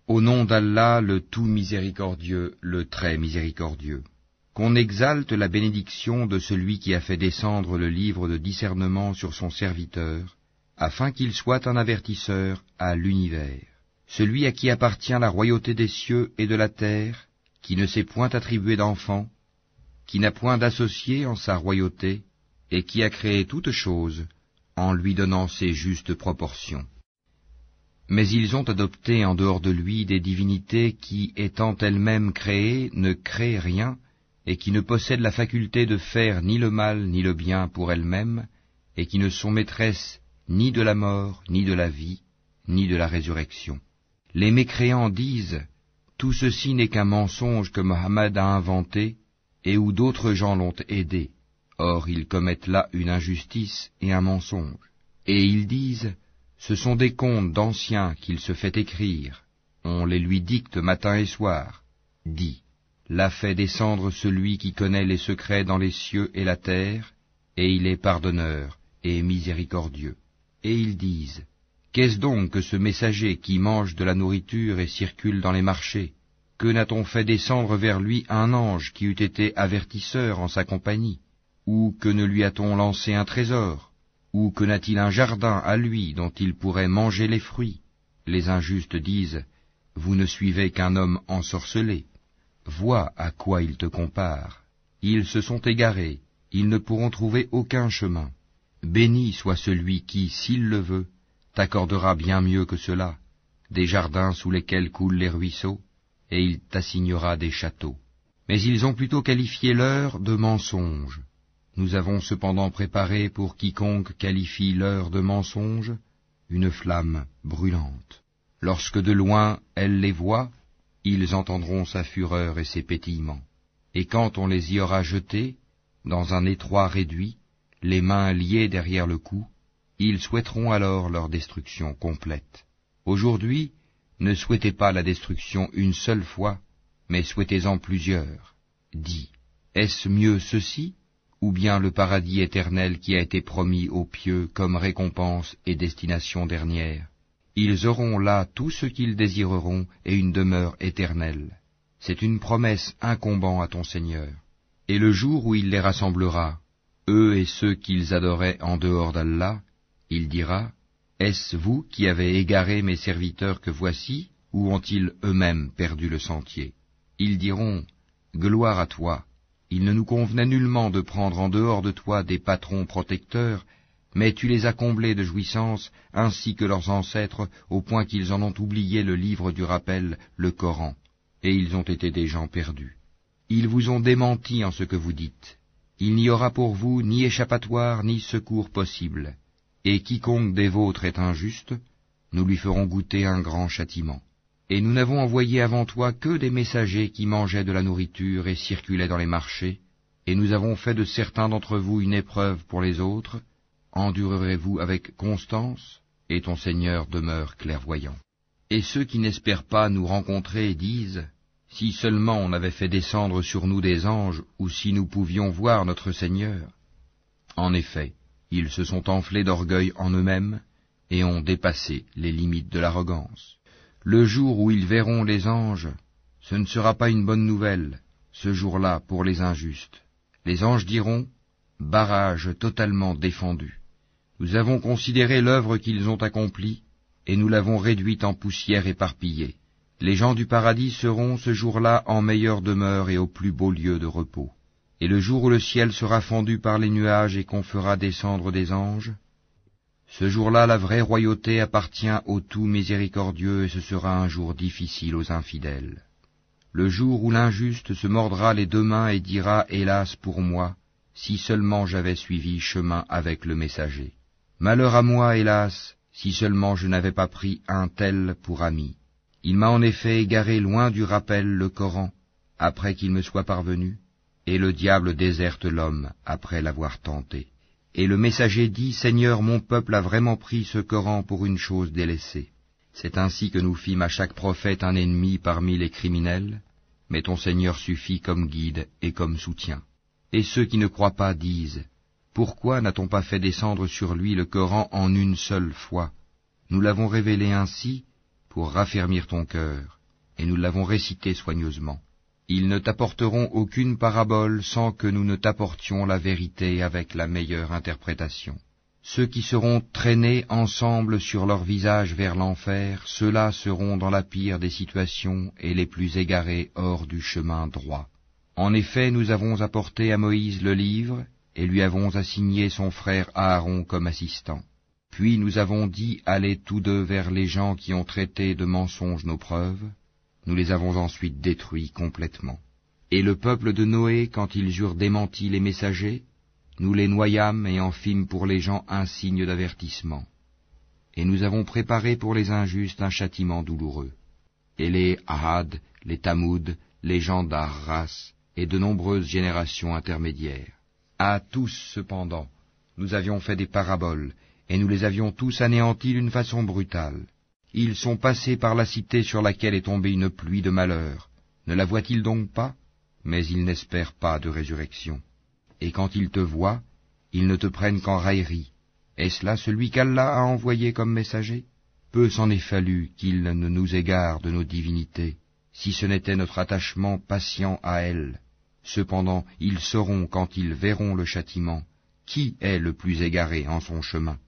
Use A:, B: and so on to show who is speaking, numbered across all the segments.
A: Au nom d'Allah, le tout miséricordieux, le très miséricordieux. Qu'on exalte la bénédiction de celui qui a fait descendre le livre de discernement sur son serviteur, afin qu'il soit un avertisseur à l'univers. Celui à qui appartient la royauté des cieux et de la terre, qui ne s'est point attribué d'enfant, qui n'a point d'associé en sa royauté, et qui a créé toutes choses, en lui donnant ses justes proportions. Mais ils ont adopté en dehors de lui des divinités qui, étant elles-mêmes créées, ne créent rien, et qui ne possèdent la faculté de faire ni le mal ni le bien pour elles-mêmes, et qui ne sont maîtresses ni de la mort, ni de la vie, ni de la résurrection. Les mécréants disent, tout ceci n'est qu'un mensonge que Mohammed a inventé, et où d'autres gens l'ont aidé. Or ils commettent là une injustice et un mensonge. Et ils disent, ce sont des contes d'anciens qu'il se fait écrire, on les lui dicte matin et soir. Dis, l'a fait descendre celui qui connaît les secrets dans les cieux et la terre, et il est pardonneur et miséricordieux. Et ils disent, qu'est-ce donc que ce messager qui mange de la nourriture et circule dans les marchés? Que n'a-t-on fait descendre vers lui un ange qui eût été avertisseur en sa compagnie? Ou que ne lui a-t-on lancé un trésor? Ou que n'a-t-il un jardin à lui dont il pourrait manger les fruits? Les injustes disent, vous ne suivez qu'un homme ensorcelé. Vois à quoi ils te comparent. Ils se sont égarés, ils ne pourront trouver aucun chemin. Béni soit celui qui, s'il le veut, t'accordera bien mieux que cela, des jardins sous lesquels coulent les ruisseaux, et il t'assignera des châteaux. Mais ils ont plutôt qualifié l'heure de mensonge. Nous avons cependant préparé pour quiconque qualifie l'heure de mensonge une flamme brûlante. Lorsque de loin elle les voit, ils entendront sa fureur et ses pétillements. Et quand on les y aura jetés, dans un étroit réduit, les mains liées derrière le cou, ils souhaiteront alors leur destruction complète. Aujourd'hui, ne souhaitez pas la destruction une seule fois, mais souhaitez-en plusieurs. Dis, est-ce mieux ceci, ou bien le paradis éternel qui a été promis aux pieux comme récompense et destination dernière? Ils auront là tout ce qu'ils désireront et une demeure éternelle. C'est une promesse incombant à ton Seigneur. Et le jour où il les rassemblera, eux et ceux qu'ils adoraient en dehors d'Allah, il dira, est-ce vous qui avez égaré mes serviteurs que voici, ou ont-ils eux-mêmes perdu le sentier? Ils diront, gloire à toi, il ne nous convenait nullement de prendre en dehors de toi des patrons protecteurs, mais tu les as comblés de jouissances, ainsi que leurs ancêtres, au point qu'ils en ont oublié le livre du rappel, le Coran, et ils ont été des gens perdus. Ils vous ont démenti en ce que vous dites. Il n'y aura pour vous ni échappatoire ni secours possible. Et quiconque des vôtres est injuste, nous lui ferons goûter un grand châtiment. Et nous n'avons envoyé avant toi que des messagers qui mangeaient de la nourriture et circulaient dans les marchés, et nous avons fait de certains d'entre vous une épreuve pour les autres. Endurerez-vous avec constance, et ton Seigneur demeure clairvoyant. Et ceux qui n'espèrent pas nous rencontrer disent, si seulement on avait fait descendre sur nous des anges, ou si nous pouvions voir notre Seigneur. En effet, ils se sont enflés d'orgueil en eux-mêmes, et ont dépassé les limites de l'arrogance. Le jour où ils verront les anges, ce ne sera pas une bonne nouvelle, ce jour-là pour les injustes. Les anges diront, barrage totalement défendu. Nous avons considéré l'œuvre qu'ils ont accomplie, et nous l'avons réduite en poussière éparpillée. Les gens du paradis seront ce jour-là en meilleure demeure et au plus beau lieu de repos. Et le jour où le ciel sera fendu par les nuages et qu'on fera descendre des anges, ce jour-là la vraie royauté appartient au tout miséricordieux et ce sera un jour difficile aux infidèles. Le jour où l'injuste se mordra les deux mains et dira « Hélas pour moi, si seulement j'avais suivi chemin avec le messager. Malheur à moi, hélas, si seulement je n'avais pas pris un tel pour ami. Il m'a en effet égaré loin du rappel le Coran, après qu'il me soit parvenu, et le diable déserte l'homme après l'avoir tenté. Et le messager dit, Seigneur, mon peuple a vraiment pris ce Coran pour une chose délaissée. C'est ainsi que nous fîmes à chaque prophète un ennemi parmi les criminels, mais ton Seigneur suffit comme guide et comme soutien. Et ceux qui ne croient pas disent, pourquoi n'a-t-on pas fait descendre sur lui le Coran en une seule fois? Nous l'avons révélé ainsi pour raffermir ton cœur, et nous l'avons récité soigneusement. Ils ne t'apporteront aucune parabole sans que nous ne t'apportions la vérité avec la meilleure interprétation. Ceux qui seront traînés ensemble sur leur visage vers l'enfer, ceux-là seront dans la pire des situations et les plus égarés hors du chemin droit. En effet, nous avons apporté à Moïse le livre, et lui avons assigné son frère Aaron comme assistant. Puis nous avons dit, allez tous deux vers les gens qui ont traité de mensonges nos preuves. Nous les avons ensuite détruits complètement. Et le peuple de Noé, quand ils eurent démenti les messagers, nous les noyâmes et en fîmes pour les gens un signe d'avertissement. Et nous avons préparé pour les injustes un châtiment douloureux. Et les Ahad, les Tamoud, les gens d'Arras, et de nombreuses générations intermédiaires. À tous, cependant, nous avions fait des paraboles, et nous les avions tous anéantis d'une façon brutale. Ils sont passés par la cité sur laquelle est tombée une pluie de malheur. Ne la voient-ils donc pas? Mais ils n'espèrent pas de résurrection. Et quand ils te voient, ils ne te prennent qu'en raillerie. Est-ce là celui qu'Allah a envoyé comme messager? Peu s'en est fallu qu'il ne nous égare de nos divinités, si ce n'était notre attachement patient à elles. Cependant, ils sauront, quand ils verront le châtiment, qui est le plus égaré en son chemin.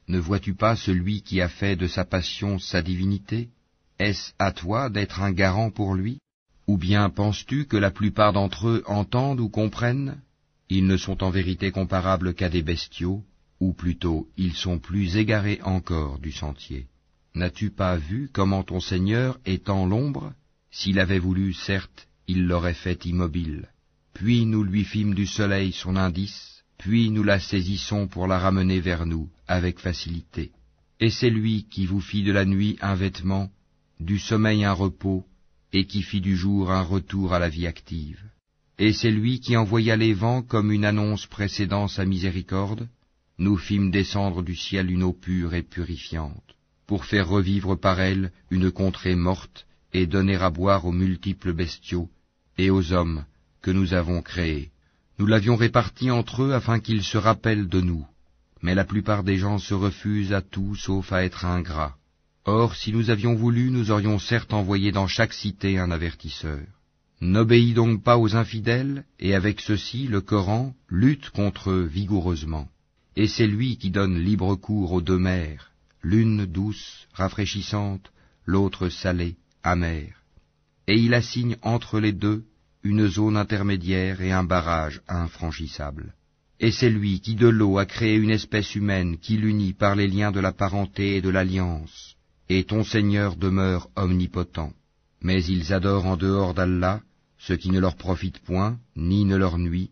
A: Ne vois-tu pas celui qui a fait de sa passion sa divinité? Est-ce à toi d'être un garant pour lui? Ou bien penses-tu que la plupart d'entre eux entendent ou comprennent? Ils ne sont en vérité comparables qu'à des bestiaux, ou plutôt ils sont plus égarés encore du sentier. N'as-tu pas vu comment ton Seigneur est en l'ombre? S'il avait voulu, certes, il l'aurait fait immobile. Puis nous lui fîmes du soleil son indice, puis nous la saisissons pour la ramener vers nous, avec facilité. Et c'est lui qui vous fit de la nuit un vêtement, du sommeil un repos, et qui fit du jour un retour à la vie active. Et c'est lui qui envoya les vents comme une annonce précédant sa miséricorde. Nous fîmes descendre du ciel une eau pure et purifiante, pour faire revivre par elle une contrée morte, et donner à boire aux multiples bestiaux, et aux hommes que nous avons créés. Nous l'avions réparti entre eux afin qu'ils se rappellent de nous. Mais la plupart des gens se refusent à tout sauf à être ingrats. Or, si nous avions voulu, nous aurions certes envoyé dans chaque cité un avertisseur. N'obéis donc pas aux infidèles, et avec ceci, le Coran lutte contre eux vigoureusement. Et c'est lui qui donne libre cours aux deux mers, l'une douce, rafraîchissante, l'autre salée, amère. Et il assigne entre les deux une zone intermédiaire et un barrage infranchissable. Et c'est lui qui de l'eau a créé une espèce humaine qui l'unit par les liens de la parenté et de l'alliance, et ton Seigneur demeure omnipotent. Mais ils adorent en dehors d'Allah ce qui ne leur profite point, ni ne leur nuit,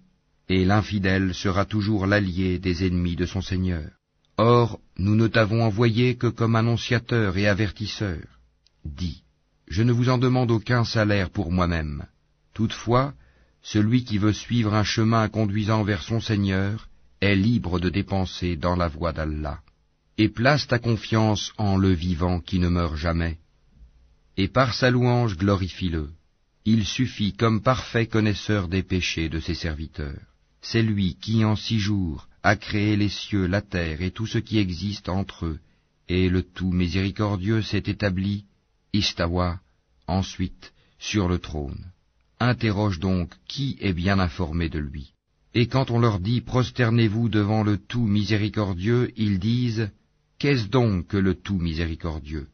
A: et l'infidèle sera toujours l'allié des ennemis de son Seigneur. Or, nous ne t'avons envoyé que comme annonciateur et avertisseur. Dis, je ne vous en demande aucun salaire pour moi-même. Toutefois, celui qui veut suivre un chemin conduisant vers son Seigneur est libre de dépenser dans la voie d'Allah. Et place ta confiance en le vivant qui ne meurt jamais. Et par sa louange glorifie-le. Il suffit comme parfait connaisseur des péchés de ses serviteurs. C'est lui qui, en 6 jours, a créé les cieux, la terre et tout ce qui existe entre eux, et le tout miséricordieux s'est établi, istawa, ensuite, sur le trône. Interroge donc qui est bien informé de lui. Et quand on leur dit « Prosternez-vous devant le tout miséricordieux », ils disent « Qu'est-ce donc que le tout miséricordieux?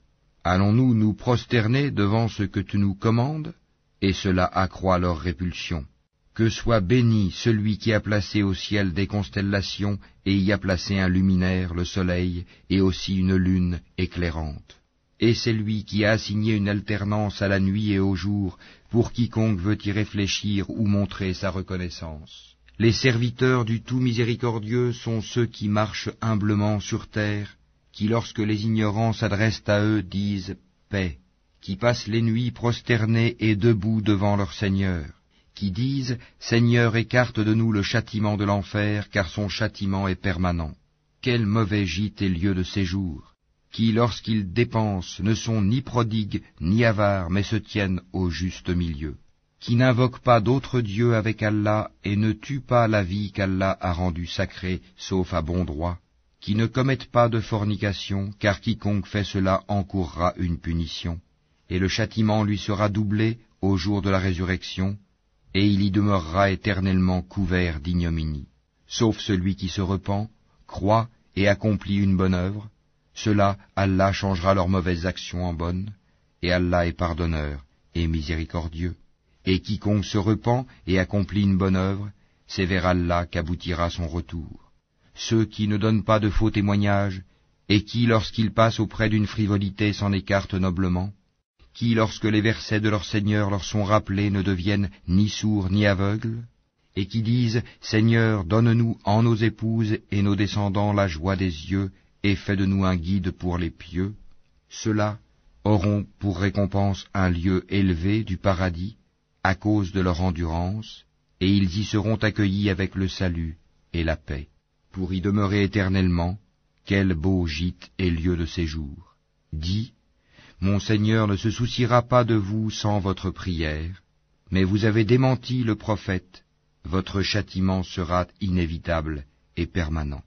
A: Allons-nous nous prosterner devant ce que tu nous commandes ?» Et cela accroît leur répulsion. Que soit béni celui qui a placé au ciel des constellations et y a placé un luminaire, le soleil, et aussi une lune éclairante. Et c'est lui qui a assigné une alternance à la nuit et au jour, pour quiconque veut y réfléchir ou montrer sa reconnaissance. Les serviteurs du tout miséricordieux sont ceux qui marchent humblement sur terre, qui lorsque les ignorants s'adressent à eux disent « paix », qui passent les nuits prosternés et debout devant leur Seigneur, qui disent « Seigneur, écarte de nous le châtiment de l'enfer, car son châtiment est permanent. Quel mauvais gîte et lieu de séjour !» qui, lorsqu'ils dépensent, ne sont ni prodigues, ni avares, mais se tiennent au juste milieu, qui n'invoquent pas d'autre Dieu avec Allah et ne tuent pas la vie qu'Allah a rendue sacrée, sauf à bon droit, qui ne commettent pas de fornication, car quiconque fait cela encourra une punition, et le châtiment lui sera doublé au jour de la résurrection, et il y demeurera éternellement couvert d'ignominie. Sauf celui qui se repent, croit et accomplit une bonne œuvre, cela Allah changera leurs mauvaises actions en bonnes, et Allah est pardonneur et miséricordieux. Et quiconque se repent et accomplit une bonne œuvre, c'est vers Allah qu'aboutira son retour. Ceux qui ne donnent pas de faux témoignages, et qui, lorsqu'ils passent auprès d'une frivolité, s'en écartent noblement, qui, lorsque les versets de leur Seigneur leur sont rappelés, ne deviennent ni sourds ni aveugles, et qui disent « Seigneur, donne-nous en nos épouses et nos descendants la joie des yeux, et fais de nous un guide pour les pieux », ceux-là auront pour récompense un lieu élevé du paradis, à cause de leur endurance, et ils y seront accueillis avec le salut et la paix. Pour y demeurer éternellement, quel beau gîte et lieu de séjour. Dis, mon Seigneur ne se souciera pas de vous sans votre prière, mais vous avez démenti le prophète, votre châtiment sera inévitable et permanent.